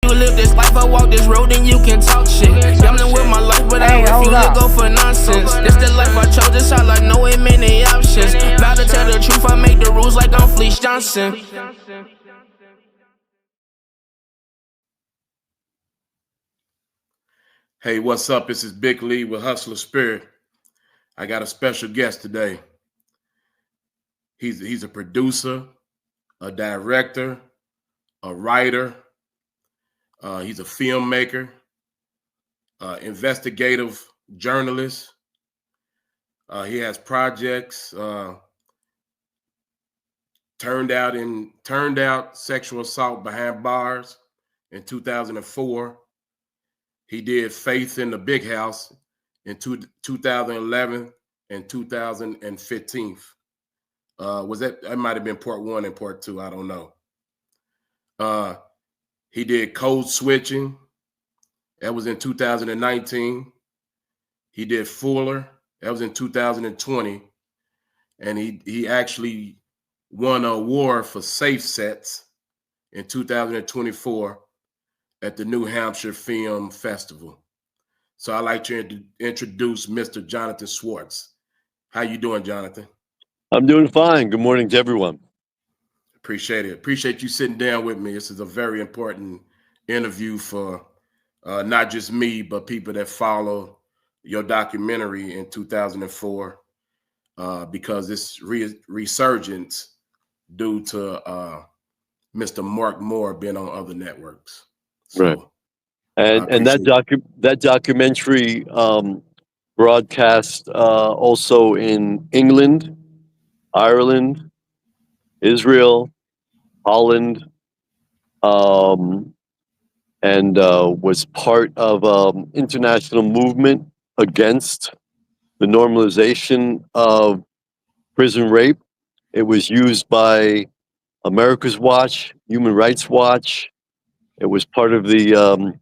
You live this life, I walk this road, and you can talk shit. Gambling with my life, but I refuse to go for nonsense. This the life I chose, this all I know, ain't many options. Vow to tell the truth, I make the rules like I'm Fleece Johnson. Hey, what's up? This is Big Lee with Hustler Spirit. I got a special guest today. He's a producer, a director, a writer. He's a filmmaker, investigative journalist. He has projects. Turned out sexual assault behind bars in 2004. He did Faith in the Big House in 2011 and 2015. That might have been part one and part two? I don't know. He did Code Switching. That was in 2019. He did Fuller. That was in 2020. And he actually won an award for Safe Sets in 2024 at the New Hampshire Film Festival. So I'd like to introduce Mr. Jonathan Schwartz. How you doing, Jonathan? I'm doing fine. Good morning to everyone. Appreciate it. Appreciate you sitting down with me. This is a very important interview for not just me, but people that follow your documentary in 2004 because this resurgence due to Mr. Marc Moore being on other networks. So, right. And that documentary broadcast also in England, Ireland, Israel, Holland, and was part of international movement against the normalization of prison rape. It was used by America's Watch, Human Rights Watch. It was part of the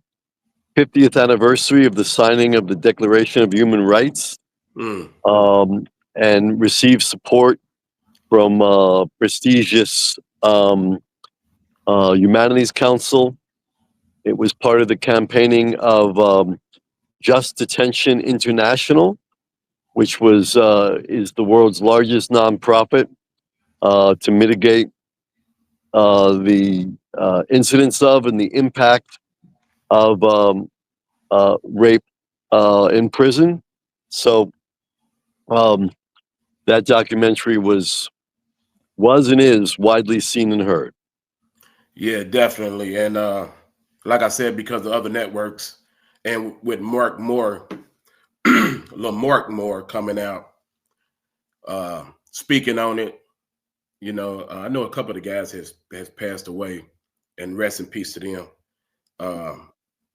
50th anniversary of the signing of the Declaration of Human Rights, and received support from prestigious Humanities Council. It was part of the campaigning of Just Detention International, which is the world's largest nonprofit to mitigate the incidence of and the impact of rape in prison. So that documentary was and is widely seen and heard. Yeah, definitely. And like I said, because of other networks and with Marc Moore, little Marc Moore coming out, speaking on it, you know, I know a couple of the guys has passed away, and rest in peace to them.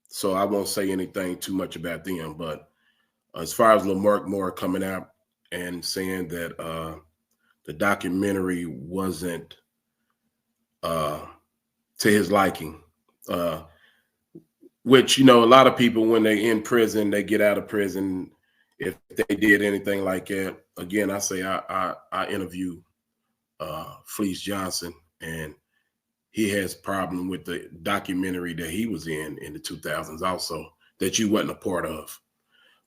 So I won't say anything too much about them. But as far as little Marc Moore coming out and saying that the documentary wasn't to his liking, which, you know, a lot of people, when they in prison, they get out of prison, if they did anything like that, again, I say I interview Fleece Johnson, and he has problem with the documentary that he was in the 2000s also, that you wasn't a part of.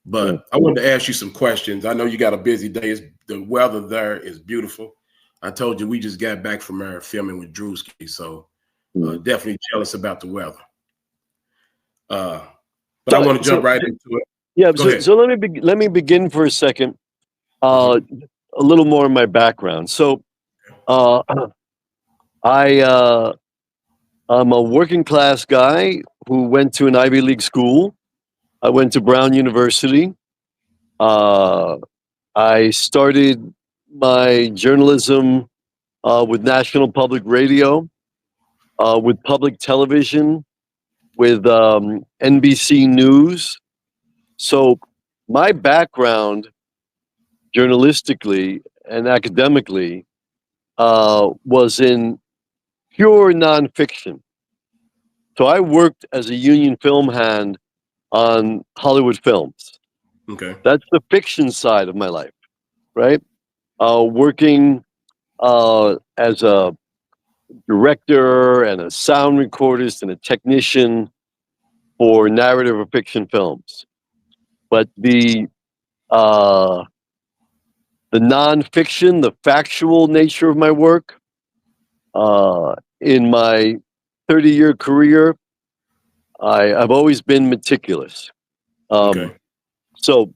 But I wanted to ask you some questions. I know you got a busy day. The weather there is beautiful. I told you we just got back from our filming with Drewski, so definitely jealous about the weather. But I want to jump right into it. Yeah, so let me begin for a second. A little more of my background. So I'm a working class guy who went to an Ivy League school. I went to Brown University. I started my journalism with National Public Radio, with public television, with NBC News. So my background journalistically and academically was in pure nonfiction. So I worked as a union film hand on Hollywood films. Okay. That's the fiction side of my life, right? Working as a director and a sound recordist and a technician for narrative or fiction films. But the nonfiction, the factual nature of my work, in my 30-year career, I've always been meticulous. Okay. So,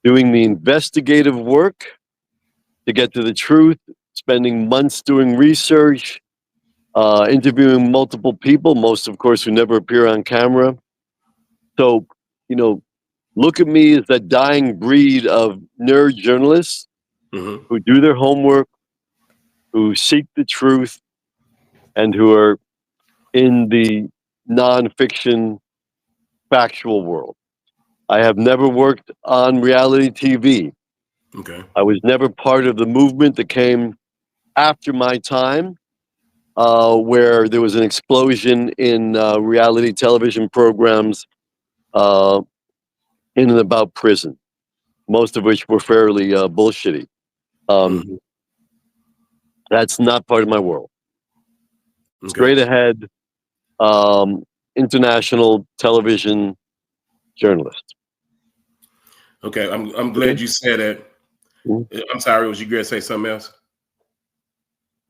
doing the investigative work to get to the truth, spending months doing research, interviewing multiple people, most of course who never appear on camera. So, look at me as that dying breed of nerd journalists Mm-hmm. who do their homework, who seek the truth, and who are in the nonfiction factual world. I have never worked on reality TV. Okay. I was never part of the movement that came after my time, where there was an explosion in reality television programs uh, in and about prison, most of which were fairly bullshitty. Mm-hmm. That's not part of my world. Okay. Straight ahead, international television journalist. Okay. I'm Okay. glad you said that. Mhm. I'm sorry. Was you going to say something else?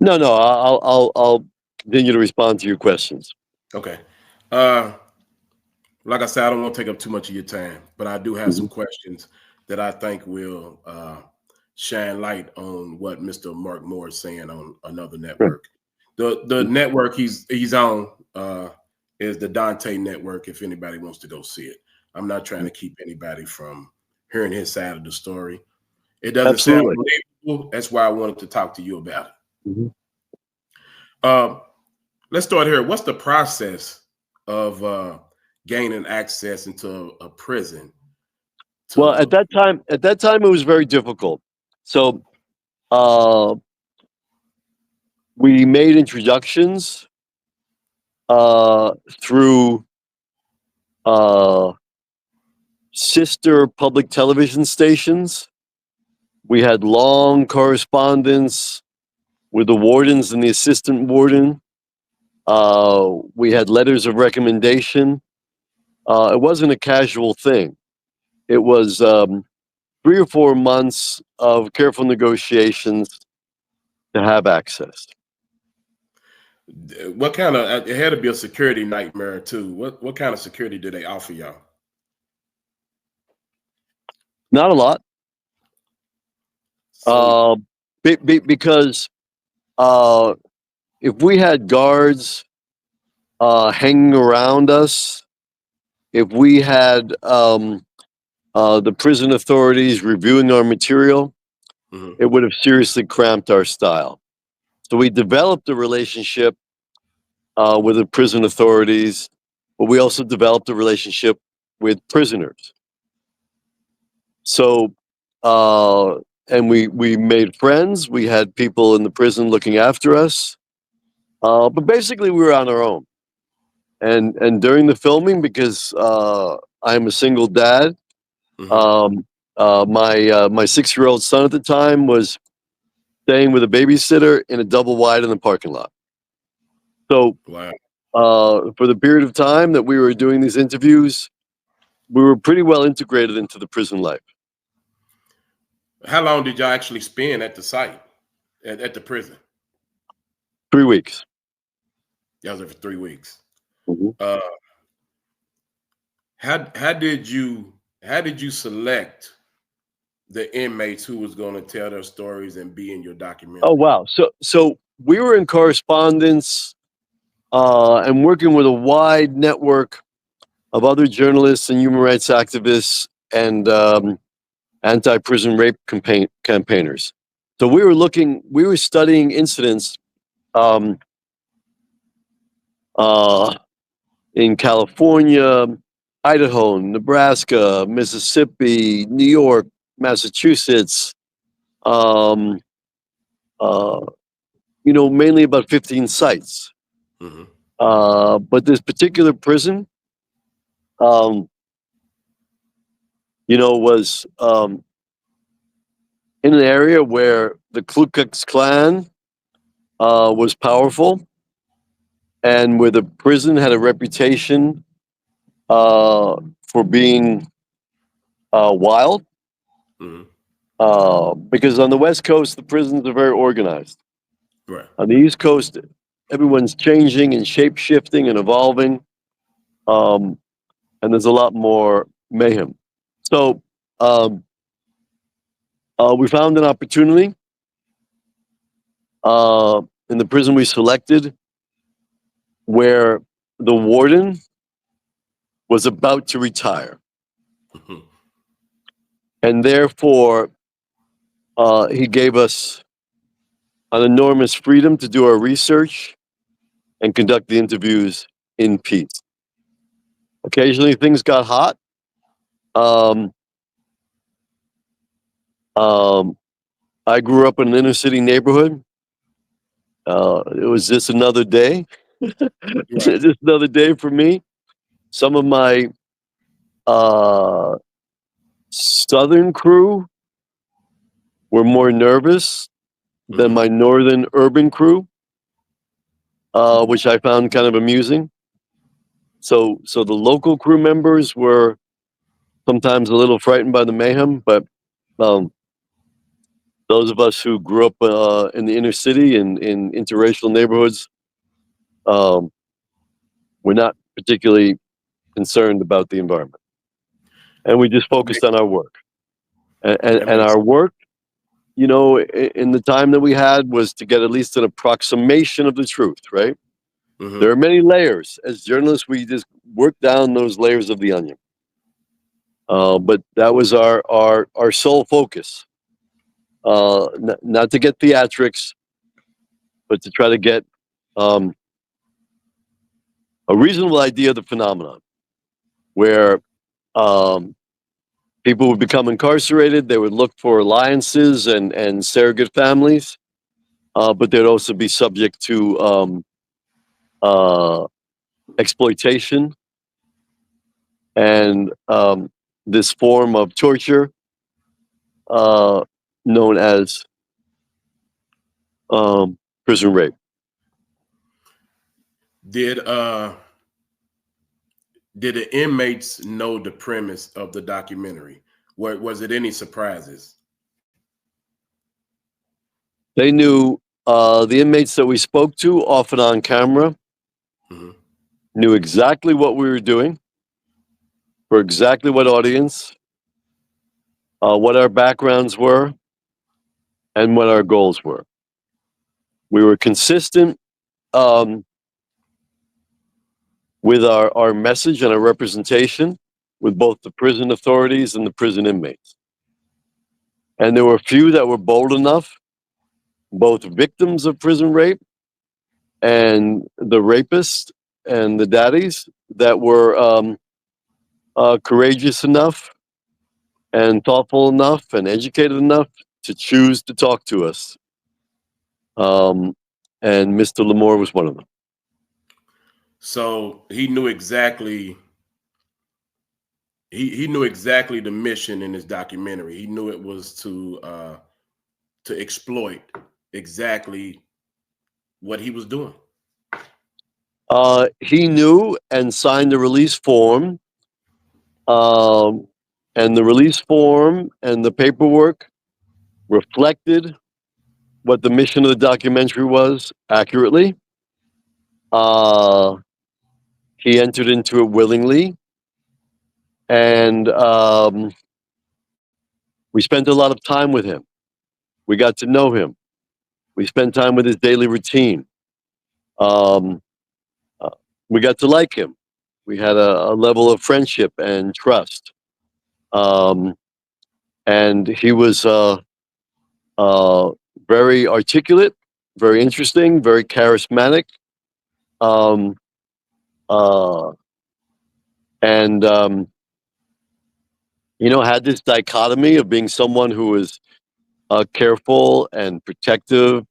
No. I'll continue to respond to your questions. Okay. Like I said, I don't want to take up too much of your time, but I do have some Mhm. questions that I think will shine light on what Mr. Mark Moore is saying on another Sure. network. The network he's on is the Dante Network. If anybody wants to go see it, I'm not trying to keep anybody from hearing his side of the story. It doesn't sound Absolutely. believable. That's why I wanted to talk to you about it. Mhm. Uh, let's start here. What's the process of gaining access into a prison? Well, at To that time, it was very difficult. So uh, we made introductions through uh, sister public television stations. We had long correspondence with the wardens and the assistant warden. We had letters of recommendation. It wasn't a casual thing. It was 3 or 4 months of careful negotiations to have access. what kind of? It had to be a security nightmare too. What kind of security did they offer y'all? Not a lot, So because uh, if we had guards hanging around us, if we had the prison authorities reviewing our material, mhm. it would have seriously cramped our style. So we developed a relationship with the prison authorities, but we also developed a relationship with prisoners. So, and we made friends. We had people in the prison looking after us, but basically we were on our own. And during the filming, because I'm a single dad, Mhm. um, my 6-year-old son at the time was staying with a babysitter in a double wide in the parking lot. So Wow. for the period of time that we were doing these interviews, we were pretty well integrated into the prison life. How long did y'all actually spend at the site at the prison? 3 weeks. Y'all was there for 3 weeks. Mhm. Uh, how did you select the inmates who was going to tell their stories and be in your Oh documentary? wow! So we were in correspondence and working with a wide network of other journalists and human rights activists and anti-prison rape campaigners. So we were studying incidents um, uh, in California, Idaho, Nebraska, Mississippi, New York, Massachusetts. Um, uh, mainly about 15 sites. Mm-hmm. But this particular prison, was in an area where the Ku Klux Klan was powerful, and where the prison had a reputation for being wild. Because on the West Coast, the prisons are very organized. Right. On the East Coast, everyone's changing and shape shifting and evolving, and there's a lot more mayhem. So we found an opportunity in the prison we selected, where the warden was about to retire, and therefore he gave us an enormous freedom to do our research and conduct the interviews in peace. Occasionally, things got hot. I grew up in an inner city neighborhood. It was just another day. Just another day for me. Some of my southern crew were more nervous than my northern urban crew, which I found kind of amusing. So the local crew members were sometimes a little frightened by the mayhem, but those of us who grew up in the inner city and in interracial neighborhoods, we're not particularly concerned about the environment, and we just focused on our work. And our work, you know, in the time that we had, was to get at least an approximation of the truth, right? There are many layers. As journalists, we just work down those layers of the onion. But that was our sole focus. Not to get theatrics, but to try to get a reasonable idea of the phenomenon, where people would become incarcerated. They would look for alliances and surrogate families, but they'd also be subject to exploitation and this form of torture known as prison rape. Did the inmates know the premise of the documentary? Was it any surprises? They knew. The inmates that we spoke to, often on camera, knew exactly what we were doing, for exactly what audience, what our backgrounds were, and what our goals were. We were consistent with our message and our representation with both the prison authorities and the prison inmates. And there were a few that were bold enough, both victims of prison rape and the rapists and the daddies, that were courageous enough and thoughtful enough and educated enough to choose to talk to us. And Mr. Lamore was one of them. So he knew exactly. He knew exactly the mission in his documentary. He knew it was to exploit exactly what he was doing. He knew and signed the release form. And the release form and the paperwork reflected what the mission of the documentary was accurately. He entered into it willingly. And we spent a lot of time with him. We got to know him. We spent time with his daily routine. We got to like him. We had a level of friendship and trust. And he was very articulate, very interesting, very charismatic. And you know, had this dichotomy of being someone who was careful and protective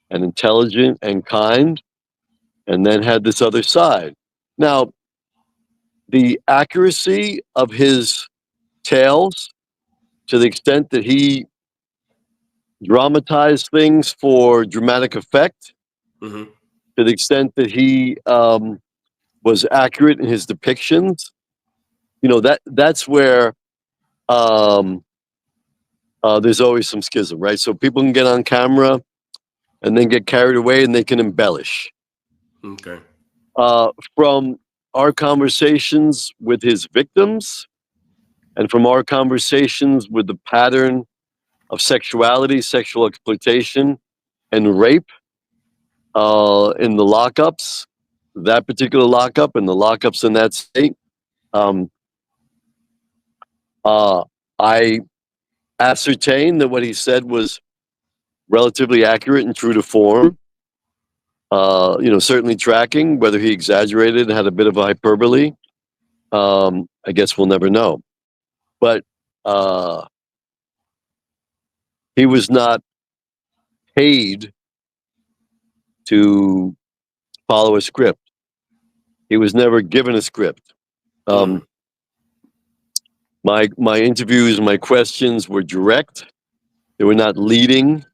and intelligent and kind, and then had this other side. Now, the accuracy of his tales, to the extent that he dramatized things for dramatic effect Hmm. to the extent that he was accurate in his depictions. That's where um, there's always some schism, right? So people can get on camera and then get carried away and they can embellish. Okay. From our conversations with his victims and from our conversations with the pattern of sexuality, sexual exploitation, and rape in the lockups, that particular lockup and the lockups in that state, um, uh, I ascertained that what he said was relatively accurate and true to form. Certainly tracking whether he exaggerated and had a bit of a hyperbole. I guess we'll never know. But uh, he was not paid to follow a script. He was never given a script. Mm. My interviews, my questions were direct. They were not leading.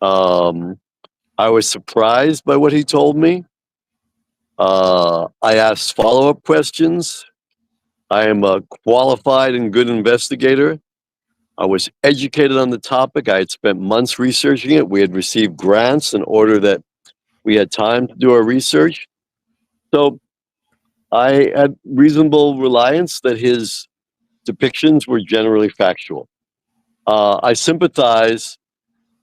I was surprised by what he told me. I asked follow-up questions. I am a qualified and good investigator. I was educated on the topic. I had spent months researching it. We had received grants in order that we had time to do our research. So I had reasonable reliance that his depictions were generally factual. I sympathize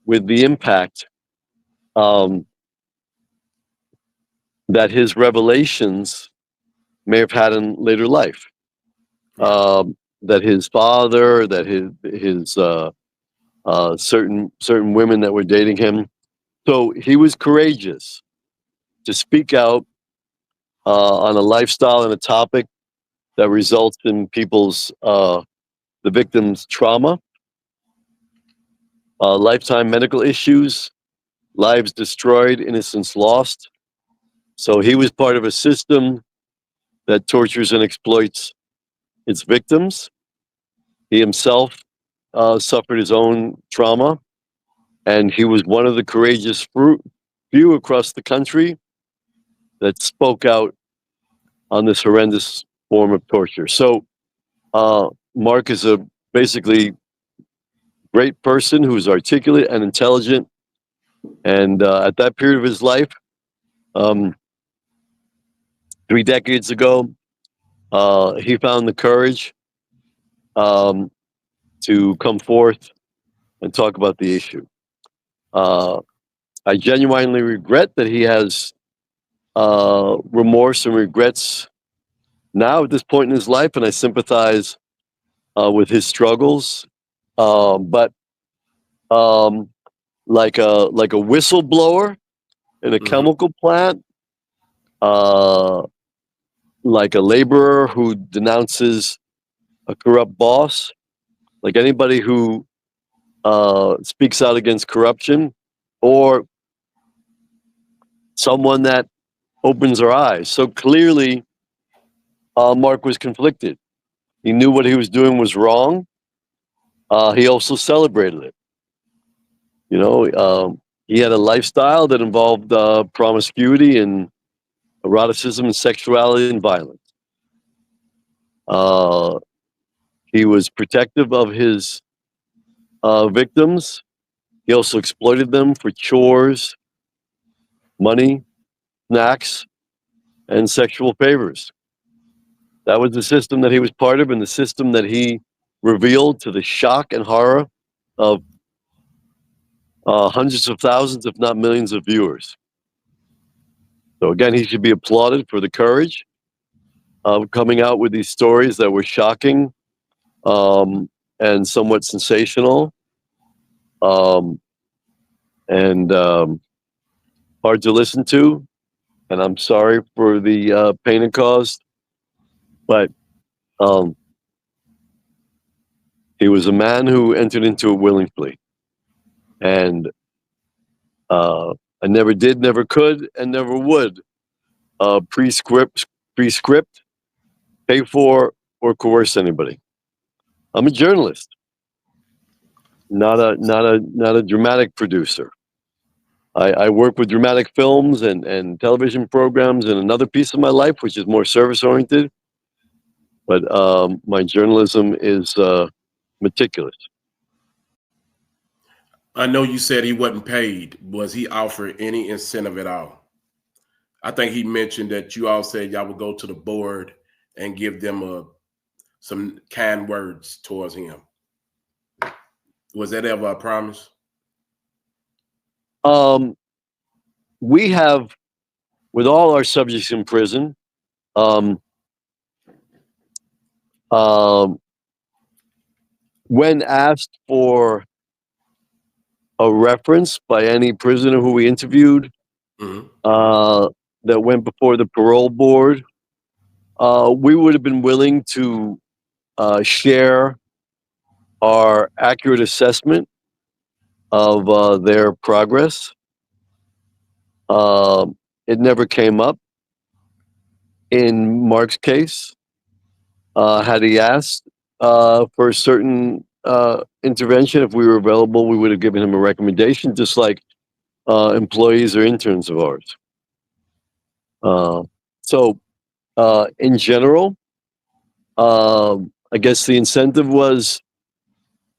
with the impact um, that his revelations may have had in later life. Right. That his father, that his certain women that were dating him. So he was courageous to speak out on a lifestyle and a topic that results in the victims' trauma, lifetime medical issues, lives destroyed, innocence lost. So he was part of a system that tortures and exploits its victims. He himself suffered his own trauma, and he was one of the courageous few across the country that spoke out on this horrendous form of torture. So Mark is a basically great person who's articulate and intelligent. And at that period of his life, um, 3 decades ago, he found the courage um, to come forth and talk about the issue. Uh, I genuinely regret that he has remorse and regrets now at this point in his life, and I sympathize with his struggles. But um, like a whistleblower in a Hmm. chemical plant, uh, like a laborer who denounces a corrupt boss, like anybody who speaks out against corruption, or someone that opens our eyes. So clearly, Mark was conflicted. He knew what he was doing was wrong. He also celebrated it. He had a lifestyle that involved promiscuity and eroticism and sexuality and violence. Uh, he was protective of his victims. He also exploited them for chores, money, snacks, and sexual favors. That was the system that he was part of and the system that he revealed to the shock and horror of hundreds of thousands, if not millions of viewers. So again, he should be applauded for the courage of coming out with these stories that were shocking and somewhat sensational um, and hard to listen to. And I'm sorry for the pain it caused, but um, he was a man who entered into it willingly. And I never did, never could, and never would prescript, pay for, or coerce anybody. I'm a journalist. not a dramatic producer. I work with dramatic films and television programs and another piece of my life, which is more service oriented. But my journalism is meticulous. I know you said he wasn't paid. Was he offered any incentive at all? I think he mentioned that you all said y'all would go to the board and give them some kind words towards him. Was that ever a promise? We have, with all our subjects in prison, um, when asked for a reference by any prisoner who we interviewed, Mm-hmm. that went before the parole board, we would have been willing to share our accurate assessment of their progress. It never came up in Mark's case. Had he asked for a certain intervention, if we were available, we would have given him a recommendation, just like employees or interns of ours. So, in general, I guess the incentive was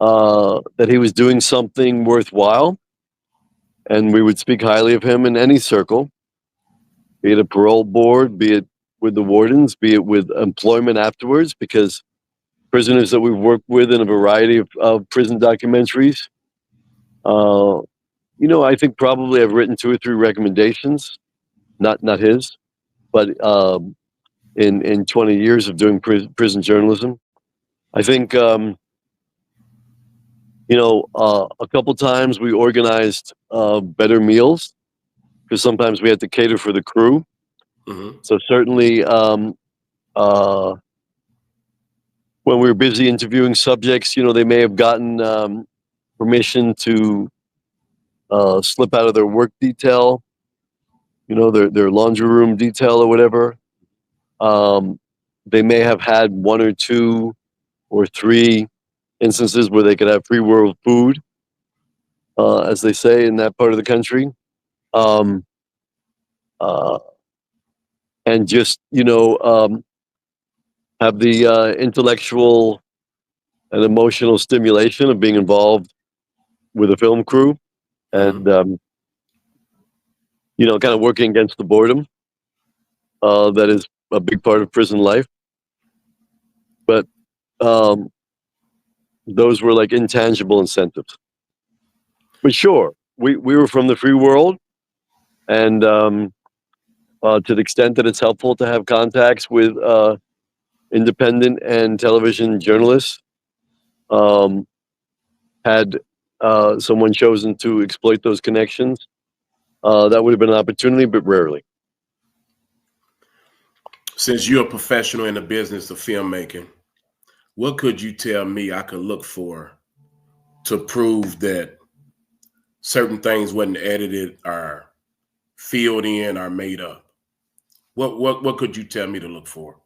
that he was doing something worthwhile, and we would speak highly of him in any circle, be it a parole board, be it with the wardens, be it with employment afterwards, because prisoners that we've worked with in a variety of prison documentaries, I think probably I've written 2 or 3 recommendations, not his, but in 20 years of doing prison journalism, I think a couple times we organized better meals because sometimes we had to cater for the crew. Mm-hmm. So certainly, when we were busy interviewing subjects, they may have gotten permission to slip out of their work detail, their laundry room detail or whatever. They may have had 1 or 2 or 3 instances where they could have free world food, as they say in that part of the country. And just, have the intellectual and emotional stimulation of being involved with a film crew and, kind of working against the boredom that is a big part of prison life. But those were like intangible incentives. But sure, we were from the free world, and to the extent that it's helpful to have contacts with independent and television journalists, had someone chosen to exploit those connections, that would have been an opportunity, but rarely. Since you're a professional in the business of filmmaking, what could you tell me I could look for to prove that certain things wasn't edited or filled in or made up? What could you tell me to look for?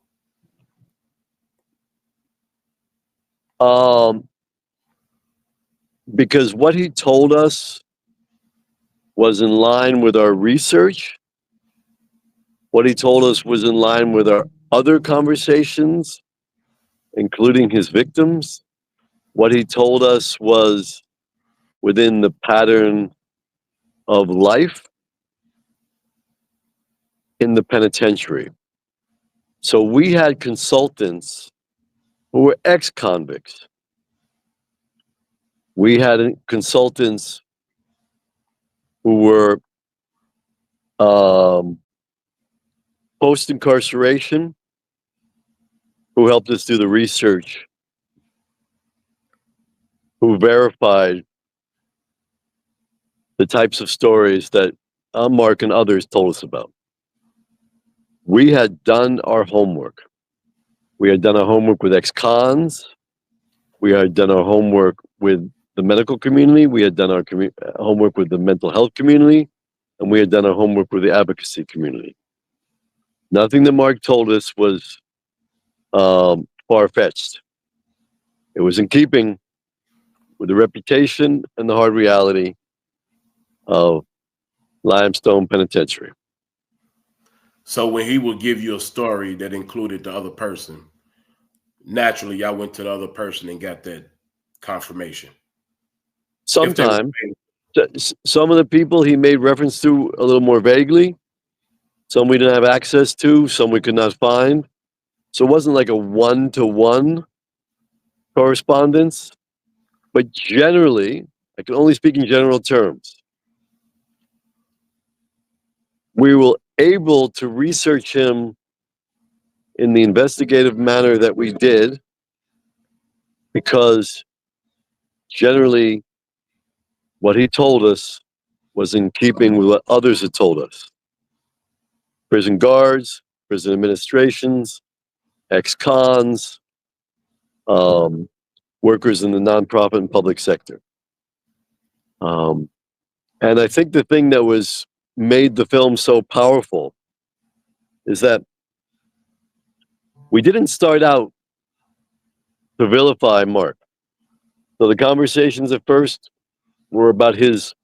Because what he told us was in line with our research. What he told us was in line with our other conversations, including his victims. What he told us was within the pattern of life in the penitentiary. So we had consultants who were ex-convicts. We had consultants who were post-incarceration, who helped us do the research, who verified the types of stories that Marc and others told us about. We had done our homework. We had done our homework with ex-cons. We had done our homework with the medical community. We had done our homework with the mental health community. And we had done our homework with the advocacy community. Nothing that Marc told us was far-fetched. It was in keeping with the reputation and the hard reality of Limestone Penitentiary. So when he would give you a story that included the other person, naturally y'all went to the other person and got that confirmation. Sometimes, some of the people he made reference to a little more vaguely. Some we didn't have access to, some we could not find. So it wasn't like a one-to-one correspondence. But generally, I can only speak in general terms. We were able to research him in the investigative manner that we did because generally what he told us was in keeping with what others had told us. Prison guards, prison administrations, ex-cons, workers in the nonprofit and public sector. And I think the thing that made the film so powerful is that we didn't start out to vilify Marc. So the conversations at first were about his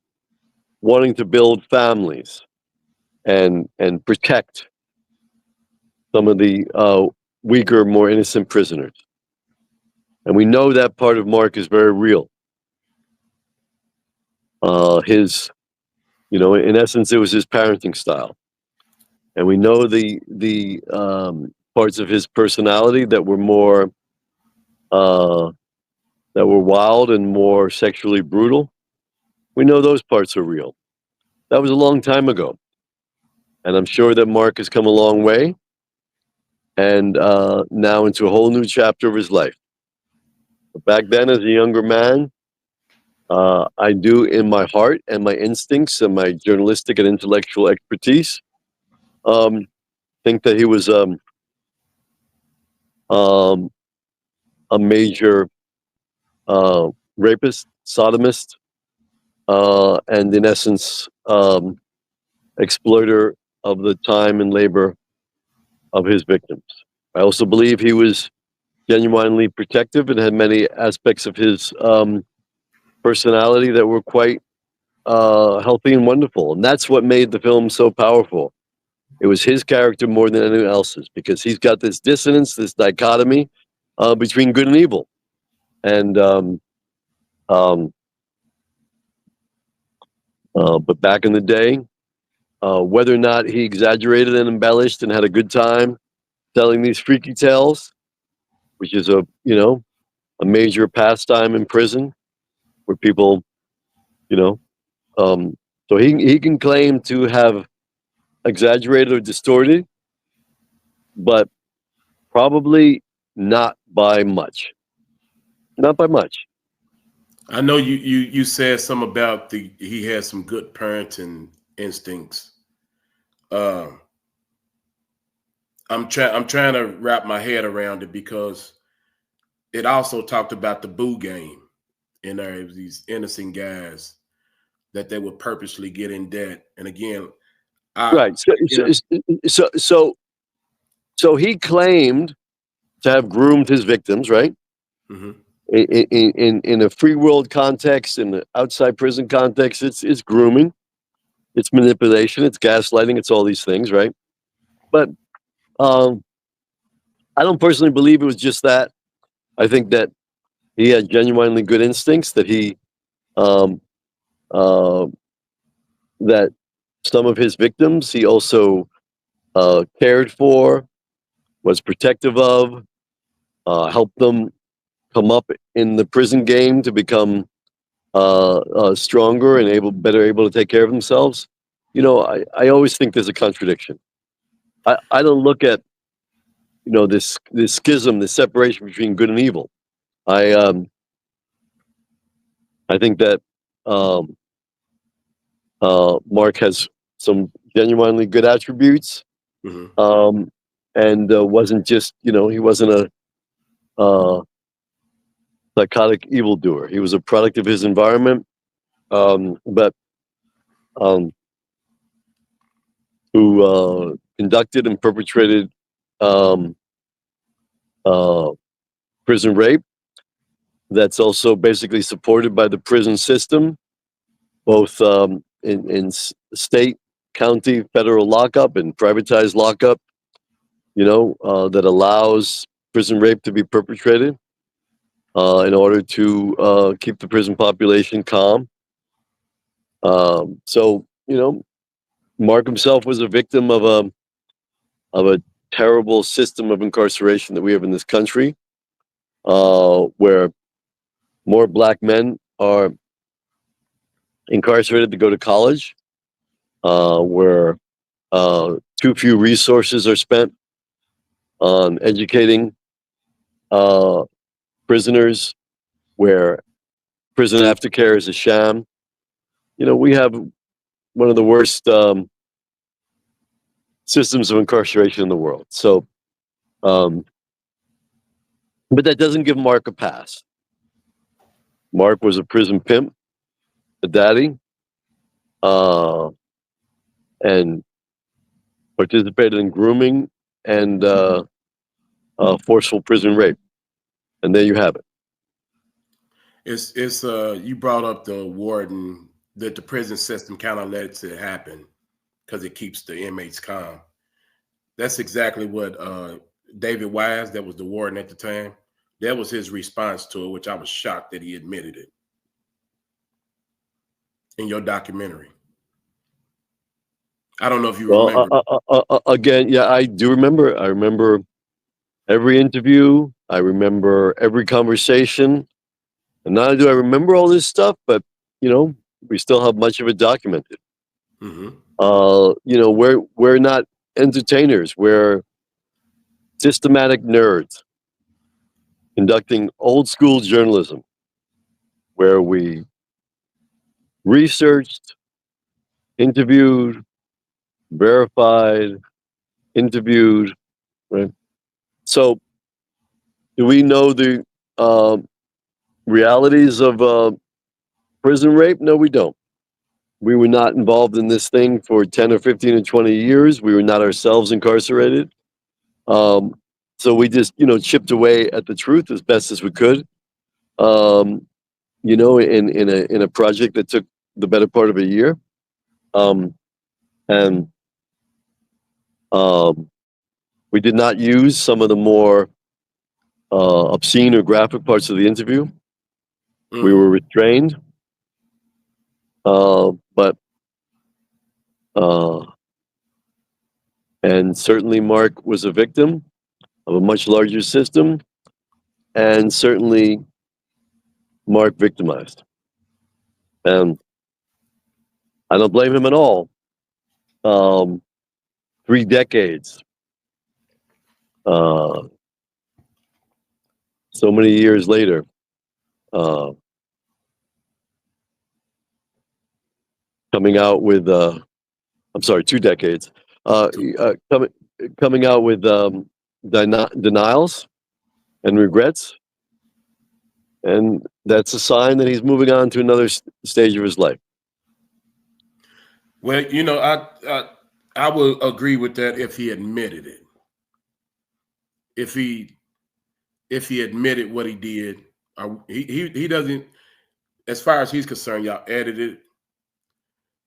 wanting to build families and protect some of the weaker, more innocent prisoners. And we know that part of Marc is very real. In essence, it was his parenting style. And we know the parts of his personality that were more that were wild and more sexually brutal. We know those parts are real. That was a long time ago. And I'm sure that Marc has come a long way and now into a whole new chapter of his life. But back then, as a younger man, I do, in my heart and my instincts and my journalistic and intellectual expertise, think that he was a major rapist, sodomist, and in essence, exploiter of the time and labor of his victims. I also believe he was genuinely protective and had many aspects of his personality that were quite healthy and wonderful. And that's what made the film so powerful. It was his character more than anyone else's, because he's got this dissonance, this dichotomy between good and evil. And but back in the day, whether or not he exaggerated and embellished and had a good time telling these freaky tales, which is a major pastime in prison, where people, so he can claim to have exaggerated or distorted, but probably not by much. Not by much. I know you said something about he had some good parenting instincts. I'm trying to wrap my head around it, because it also talked about the boo game in there. It was these innocent guys that they would purposely get in debt. And again, right. So he claimed to have groomed his victims, right? Mm-hmm. In a free world context, in the outside prison context, it's grooming, it's manipulation, it's gaslighting, it's all these things, right? But I don't personally believe it was just that. I think that he had genuinely good instincts, that that some of his victims he also cared for, was protective of, helped them come up in the prison game to become stronger and better able to take care of themselves. I always think there's a contradiction. I don't look at this schism, this separation between good and evil. I think that Marc has some genuinely good attributes, Mm-hmm. and wasn't just he wasn't a psychotic evildoer. He was a product of his environment, but who conducted and perpetrated prison rape, that's also basically supported by the prison system, both in state, county, federal lockup, and privatized lockup. That allows prison rape to be perpetrated in order to keep the prison population calm. So Mark himself was a victim of a terrible system of incarceration that we have in this country, where more black men are incarcerated to go to college, where too few resources are spent on educating prisoners, where prison aftercare is a sham. We have one of the worst systems of incarceration in the world. So, but that doesn't give Mark a pass. Mark was a prison pimp, a daddy, and participated in grooming and forceful prison rape. And there you have it. It's you brought up the warden, that the prison system kind of lets it happen because it keeps the inmates calm. That's exactly what David Wise, that was the warden at the time, that was his response to it, which I was shocked that he admitted it in your documentary. I don't know if you remember. Again, yeah, I do remember. I remember every interview. I remember every conversation. And not only do I remember all this stuff, but we still have much of it documented. Mm-hmm. We're not entertainers. We're systematic nerds conducting old school journalism, where we researched, interviewed, verified, interviewed, right? So, do we know the realities of prison rape? No, we don't. We were not involved in this thing for 10 or 15 or 20 years. We were not ourselves incarcerated. So we just, chipped away at the truth as best as we could. In a project that took the better part of a year. And we did not use some of the more obscene or graphic parts of the interview. Mm-hmm. We were restrained. And certainly Mark was a victim of a much larger system, and certainly Mark victimized. And I don't blame him at all. 3 decades, so many years later, coming out with 2 decades, coming out with denials and regrets, and that's a sign that he's moving on to another stage of his life. Well, I would agree with that if he admitted it. If he admitted what he did, he doesn't. As far as he's concerned, y'all edited.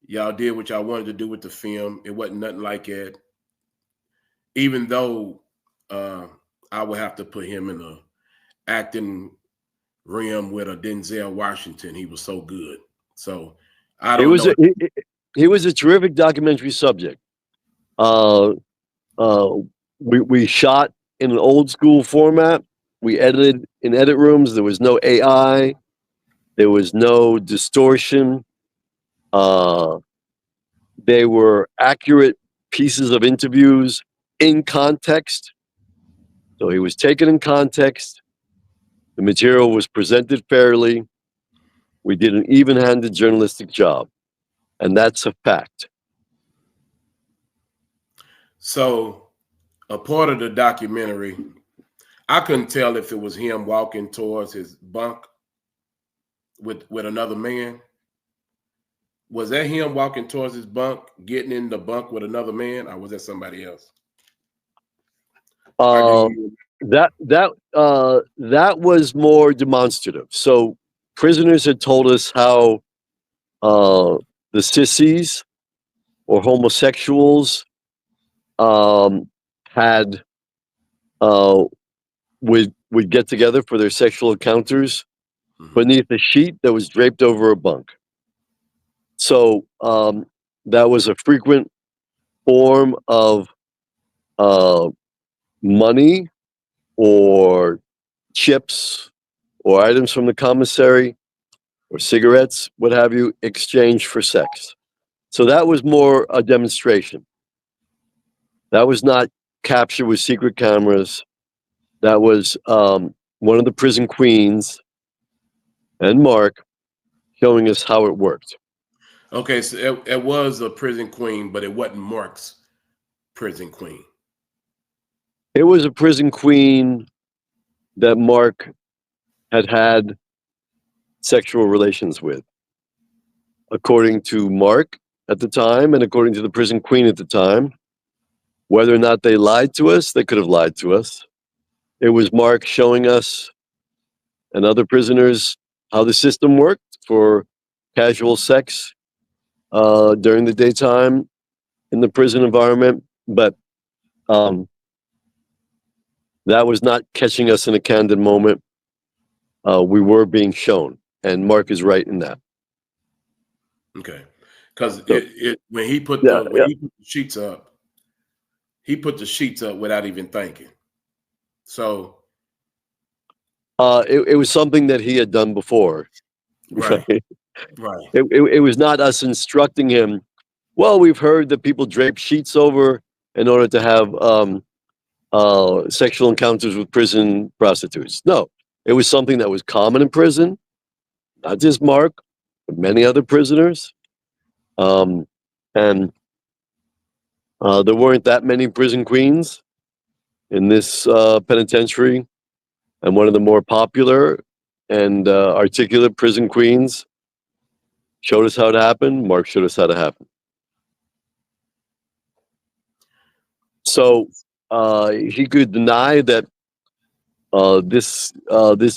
Y'all did what y'all wanted to do with the film. It wasn't nothing like it. Even though I would have to put him in the acting realm with a Denzel Washington. He was so good. So I don't know. He was a terrific documentary subject. We shot in an old school format. We edited in edit rooms. There was no AI. There was no distortion. They were accurate pieces of interviews in context. So he was taken in context. The material was presented fairly. We did an even-handed journalistic job. And that's a fact. So a part of the documentary, I couldn't tell if it was him walking towards his bunk with another man. Was that him walking towards his bunk, getting in the bunk with another man, or was that somebody else? That was more demonstrative. So prisoners had told us how the sissies or homosexuals had would get together for their sexual encounters beneath a sheet that was draped over a bunk. So that was a frequent form of money or chips or items from the commissary or cigarettes, what have you, exchanged for sex. So that was more a demonstration. That was not captured with secret cameras. That was one of the prison queens and Mark showing us how it worked. Okay, so it was a prison queen, but it wasn't Mark's prison queen. It was a prison queen that Mark had sexual relations with, according to Mark at the time and according to the prison queen at the time. Whether or not they lied to us, they could have lied to us. It was Mark showing us and other prisoners how the system worked for casual sex during the daytime in the prison environment. But that was not catching us in a candid moment. We were being shown, and Mark is right in that. Okay, because So, when he put yeah, the sheets up, he put the sheets up without even thinking. So it was something that he had done before. right, Right? right. It was not us instructing him. Well, we've heard that people drape sheets over in order to have sexual encounters with prison prostitutes. No, it was something that was common in prison, not just Mark, but many other prisoners. And there weren't that many prison queens in this penitentiary. And one of the more popular and articulate prison queens showed us how it happened. Mark showed us how to happen. So he could deny that this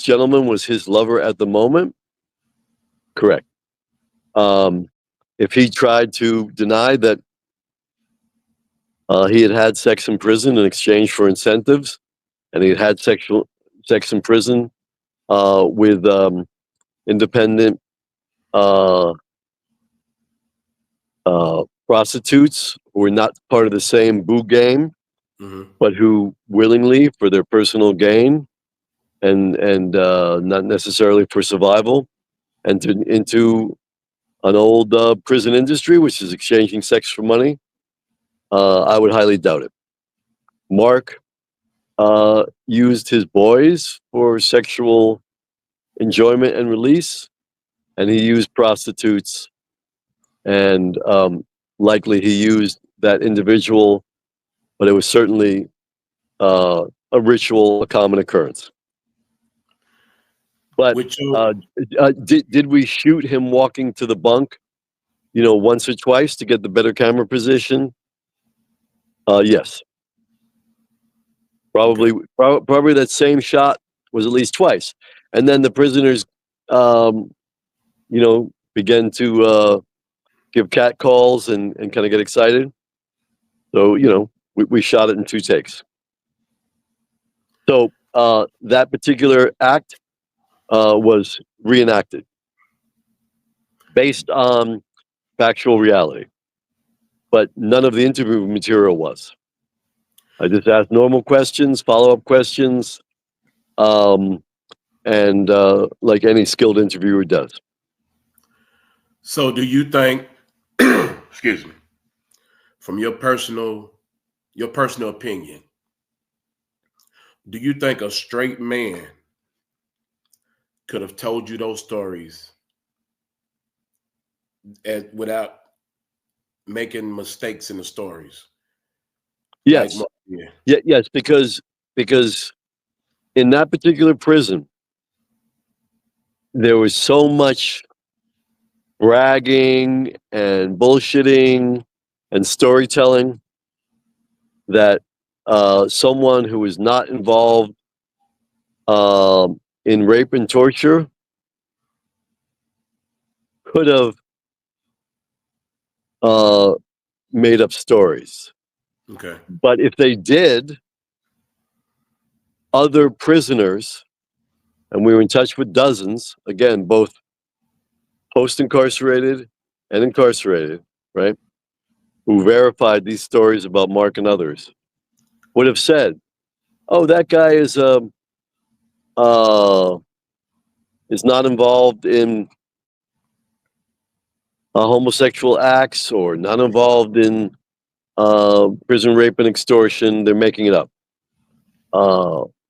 gentleman was his lover at the moment. Correct. If he tried to deny that he had sex in prison in exchange for incentives, and he had sex in prison with independent prostitutes who were not part of the same boo game, but who willingly, for their personal gain and not necessarily for survival, entered into an old prison industry, which is exchanging sex for money. I would highly doubt it. Mark used his boys for sexual enjoyment and release, and he used prostitutes, and likely he used that individual, but it was certainly a ritual, a common occurrence. But did we shoot him walking to the bunk, once or twice to get the better camera position? Yes. Probably that same shot was at least twice. And then the prisoners, began to give cat calls and kind of get excited. So, we shot it in 2 takes. So that particular act was reenacted based on factual reality, but none of the interview material was. I just asked normal questions, follow-up questions, and like any skilled interviewer does. So do you think, excuse me, from your personal opinion, do you think a straight man could have told you those stories without making mistakes in the stories? Yes. Yes, because in that particular prison, there was so much bragging and bullshitting and storytelling that someone who is not involved in rape and torture could have made up stories. Okay. But if they did, other prisoners, and we were in touch with dozens, again, both post-incarcerated and incarcerated, right, who verified these stories about Mark and others, would have said, "Oh, that guy is not involved in homosexual acts or not involved in prison rape and extortion. They're making it up."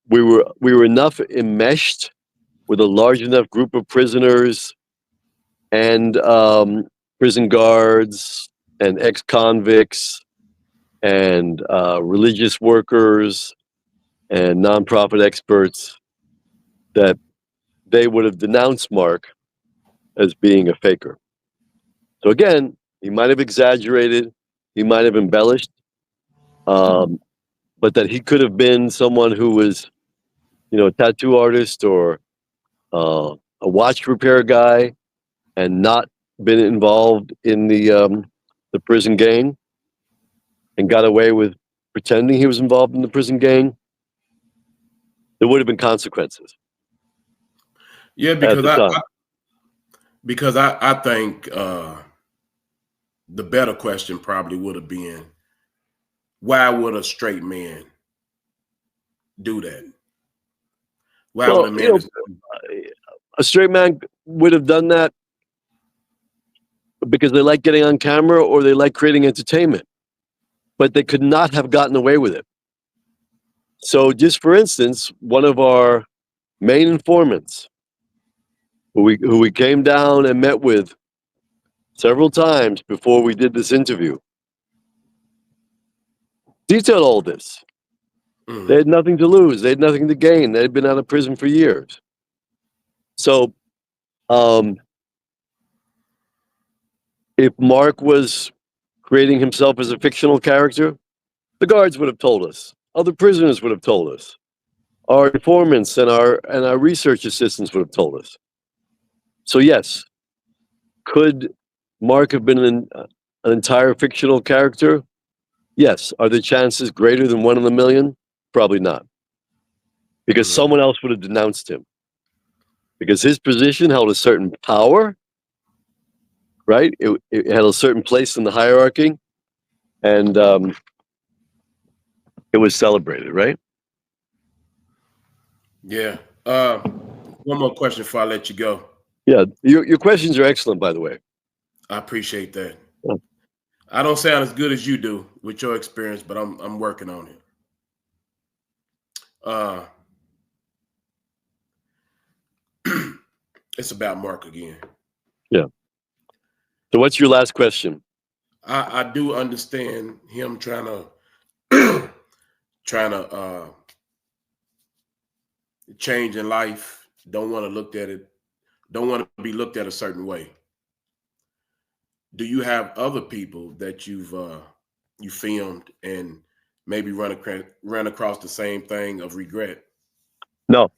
We were enough enmeshed with a large enough group of prisoners and prison guards and ex-convicts and religious workers and nonprofit experts that they would have denounced Mark as being a faker. So again, he might have exaggerated, he might have embellished, but that he could have been someone who was, a tattoo artist or a watch repair guy and not been involved in the prison gang and got away with pretending he was involved in the prison gang, there would have been consequences. Yeah, at the time. because I think the better question probably would have been, why would a straight man do that? Why would a man? A straight man would have done that because they like getting on camera or they like creating entertainment, but they could not have gotten away with it. So just for instance, one of our main informants who we came down and met with several times before we did this interview detailed all this. Mm-hmm. They had nothing to lose. They had nothing to gain. They had been out of prison for years. So if Mark was creating himself as a fictional character, the guards would have told us. Other prisoners would have told us. Our informants and our research assistants would have told us. So yes, could Mark have been an entire fictional character? Yes. Are the chances greater than 1 in a million? Probably not. Because someone else would have denounced him. Because his position held a certain power, right? It had a certain place in the hierarchy, and it was celebrated, right? Yeah. One more question before I let you go. Yeah, your questions are excellent, by the way. I appreciate that. Yeah. I don't sound as good as you do with your experience, but I'm working on it. It's about Mark again. Yeah. So what's your last question? I do understand him trying to change in life. Don't want to look at it. Don't want to be looked at a certain way. Do you have other people that you filmed and maybe run across the same thing of regret? No.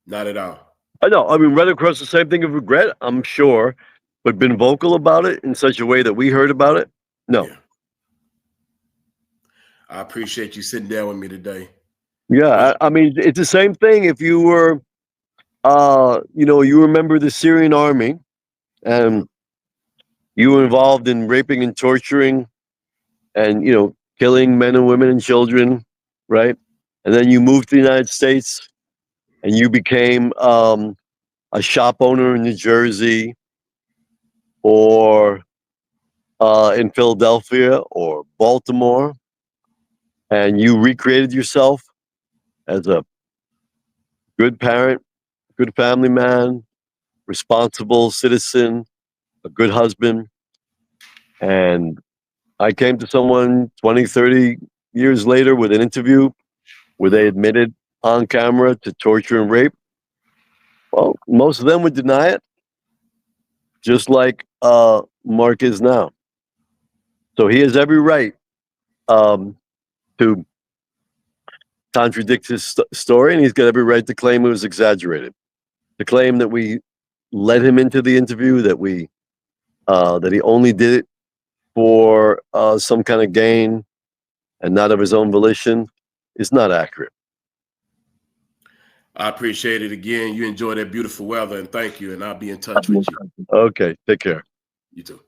Not at all. I know. I mean, run across the same thing of regret, I'm sure, but been vocal about it in such a way that we heard about it? No. Yeah. I appreciate you sitting down with me today. Yeah, I mean, it's the same thing if you were, you remember the Syrian army and you were involved in raping and torturing and, killing men and women and children, right? And then you moved to the United States and you became a shop owner in New Jersey or in Philadelphia or Baltimore, and you recreated yourself as a good parent, good family man, responsible citizen, a good husband. And I came to someone 20, 30 years later with an interview where they admitted on camera to torture and rape. Well, most of them would deny it, just like Mark is now. So he has every right to contradict his story, and he's got every right to claim it was exaggerated. To claim that we led him into the interview, that he only did it for some kind of gain and not of his own volition is not accurate. I appreciate it again. You enjoy that beautiful weather, and thank you. And I'll be in touch with you. Okay, take care. You too.